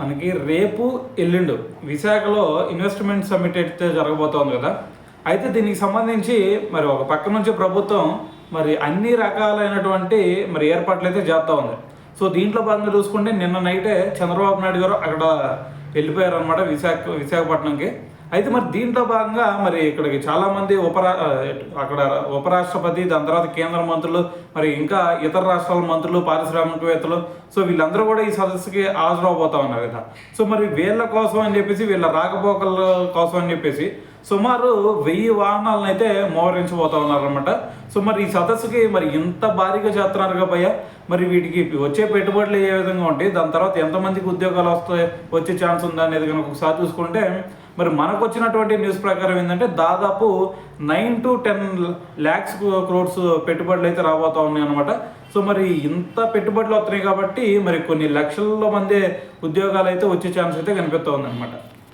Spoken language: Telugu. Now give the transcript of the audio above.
మనకి రేపు ఎల్లుండు విశాఖలో ఇన్వెస్ట్మెంట్ సమ్మిట్ అయితే జరగబోతోంది కదా. అయితే దీనికి సంబంధించి మరి ఒక పక్క నుంచి ప్రభుత్వం మరి అన్ని రకాలైనటువంటి మరి ఏర్పాట్లు అయితే చేస్తూ ఉంది. సో దీంట్లో భాగంగా చూసుకుంటే నిన్న నైటే చంద్రబాబు నాయుడు గారు అక్కడ వెళ్ళిపోయారనమాట విశాఖపట్నంకి. అయితే మరి దీంట్లో భాగంగా మరి ఇక్కడికి చాలామంది అక్కడ ఉపరాష్ట్రపతి, దాని తర్వాత కేంద్ర మంత్రులు, మరి ఇంకా ఇతర రాష్ట్రాల మంత్రులు, పారిశ్రామికవేత్తలు, సో వీళ్ళందరూ కూడా ఈ సదస్సుకి హాజరవబోతా ఉన్నారు కదా. సో మరి వీళ్ళ కోసం అని చెప్పేసి, వీళ్ళ రాకపోకల కోసం అని చెప్పేసి సుమారు 1000 వాహనాలను అయితే మోహరించబోతా ఉన్నారనమాట. సో మరి ఈ సదస్సుకి మరి ఇంత భారీగా చేస్తున్నారు కాబయ్యా, మరి వీటికి వచ్చే పెట్టుబడులు ఏ విధంగా ఉంటాయి, దాని తర్వాత ఎంతమందికి ఉద్యోగాలు వచ్చే ఛాన్స్ ఉందా అనేది కనుక ఒకసారి చూసుకుంటే, మరి మనకు వచ్చినటువంటి న్యూస్ ప్రకారం ఏంటంటే దాదాపు 9 to 10 lakhs crores పెట్టుబడులు అయితే రాబోతా ఉన్నాయి అనమాట. సో మరి ఇంత పెట్టుబడులు వస్తున్నాయి కాబట్టి మరి కొన్ని లక్షల మంది ఉద్యోగాలు అయితే వచ్చే ఛాన్స్ అయితే కనిపిస్తూ ఉందన్నమాట.